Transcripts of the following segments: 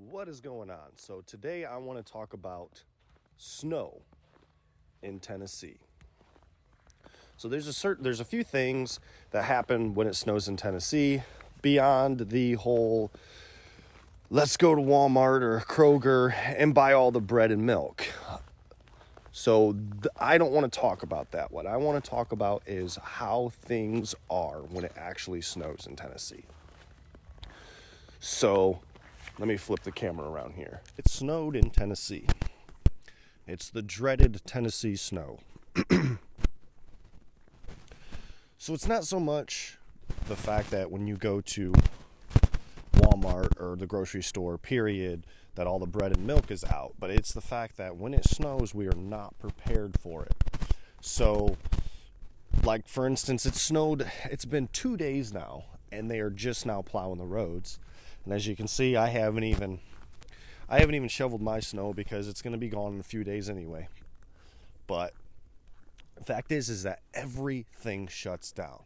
What is going on? So today I want to talk about snow in Tennessee. So there's a few things that happen when it snows in Tennessee beyond the whole let's go to Walmart or Kroger and buy all the bread and milk. So I don't want to talk about that. What I want to talk about is how things are when it actually snows in Tennessee. So let me flip the camera around here. It snowed in Tennessee. It's the dreaded Tennessee snow. So it's not so much the fact that when you go to Walmart or the grocery store, period, that all the bread and milk is out, but it's the fact that when it snows, we are not prepared for it. So, like for instance, it's been 2 days now, and they are just now plowing the roads. And as you can see, I haven't even shoveled my snow because it's going to be gone in a few days anyway. But the fact is that everything shuts down.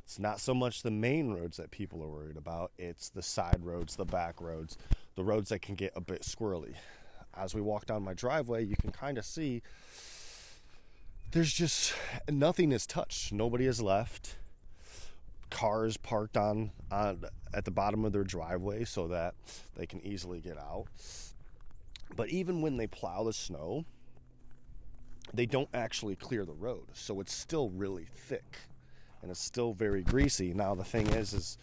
It's not so much the main roads that people are worried about. It's the side roads, the back roads, the roads that can get a bit squirrely. As we walk down my driveway, you can kind of see there's just nothing is touched. Nobody is left. Cars parked on at the bottom of their driveway so that they can easily get out. But even when they plow the snow, they don't actually clear the road, so it's still really thick and it's still very greasy. Now the thing is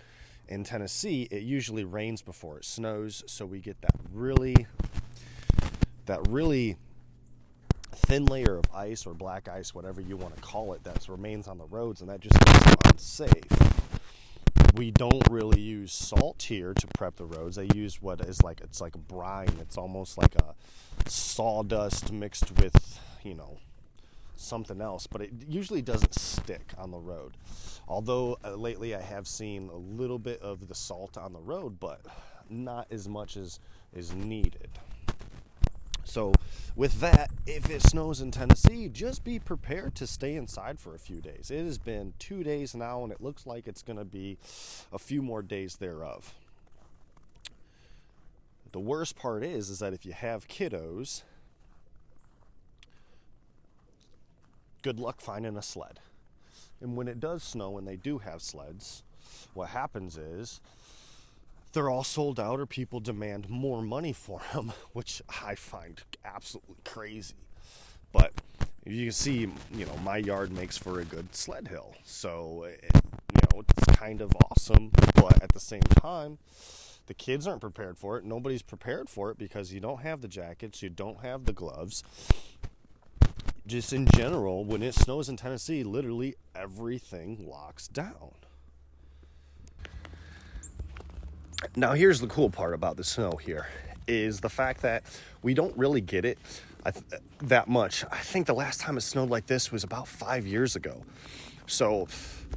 in Tennessee, it usually rains before it snows, so we get that really thin layer of ice or black ice, whatever you want to call it, that remains on the roads, and that just makes them unsafe. We don't really use salt here to prep the roads. They use it's like a brine. It's almost like a sawdust mixed with, something else, but it usually doesn't stick on the road. Although lately I have seen a little bit of the salt on the road, but not as much as is needed. So with that, if it snows in Tennessee, just be prepared to stay inside for a few days. It has been 2 days now, and it looks like it's going to be a few more days thereof. The worst part is that if you have kiddos, good luck finding a sled. And when it does snow and they do have sleds, what happens is they're all sold out or people demand more money for them, which I find absolutely crazy. But you can see, my yard makes for a good sled hill. So, it's kind of awesome. But at the same time, the kids aren't prepared for it. Nobody's prepared for it because you don't have the jackets, you don't have the gloves. Just in general, when it snows in Tennessee, literally everything locks down. Now, here's the cool part about the snow here, is the fact that we don't really get it that much. I think the last time it snowed like this was about 5 years ago. So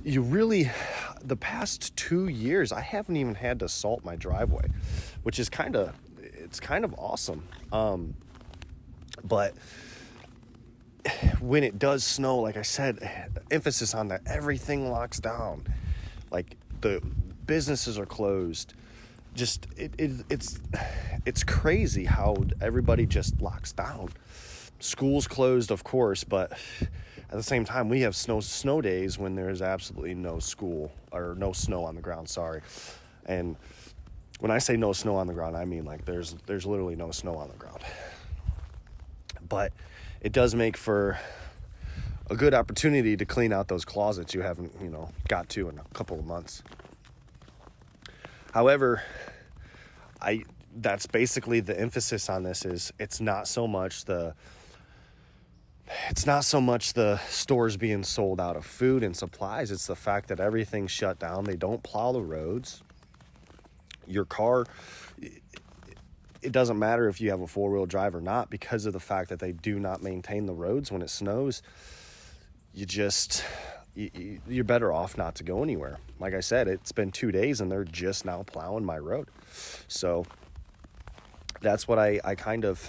the past 2 years, I haven't even had to salt my driveway, which is kind of awesome. But when it does snow, like I said, emphasis on that, everything locks down. Like the businesses are closed. Just it's crazy how everybody just locks down. School's closed, of course, but at the same time, we have snow days when there's absolutely no school or no snow on the ground. Sorry, and when I say no snow on the ground, I mean like there's literally no snow on the ground. But it does make for a good opportunity to clean out those closets you haven't, got to in a couple of months. However, that's basically the emphasis on this is it's not so much the stores being sold out of food and supplies. It's the fact that everything's shut down. They don't plow the roads. Your car, it doesn't matter if you have a four-wheel drive or not, because of the fact that they do not maintain the roads when it snows. You're better off not to go anywhere. Like I said, it's been 2 days and they're just now plowing my road. So that's what I kind of,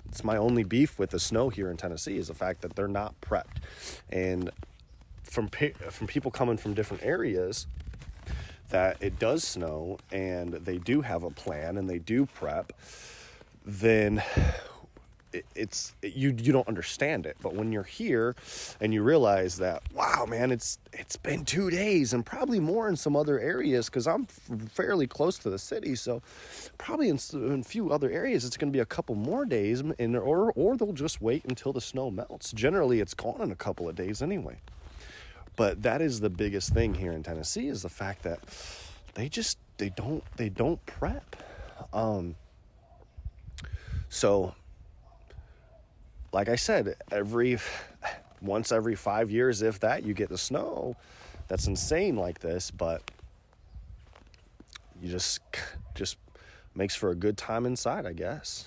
it's my only beef with the snow here in Tennessee is the fact that they're not prepped. And from people coming from different areas, that it does snow and they do have a plan and they do prep, then you don't understand it. But when you're here and you realize that, wow, man, it's been 2 days and probably more in some other areas, because I'm fairly close to the city, so probably in a few other areas it's going to be a couple more days, or they'll just wait until the snow melts. Generally it's gone in a couple of days anyway. But that is the biggest thing here in Tennessee, is the fact that they don't prep. So like I said, once every 5 years, if that, you get the snow. That's insane like this, but you just makes for a good time inside, I guess.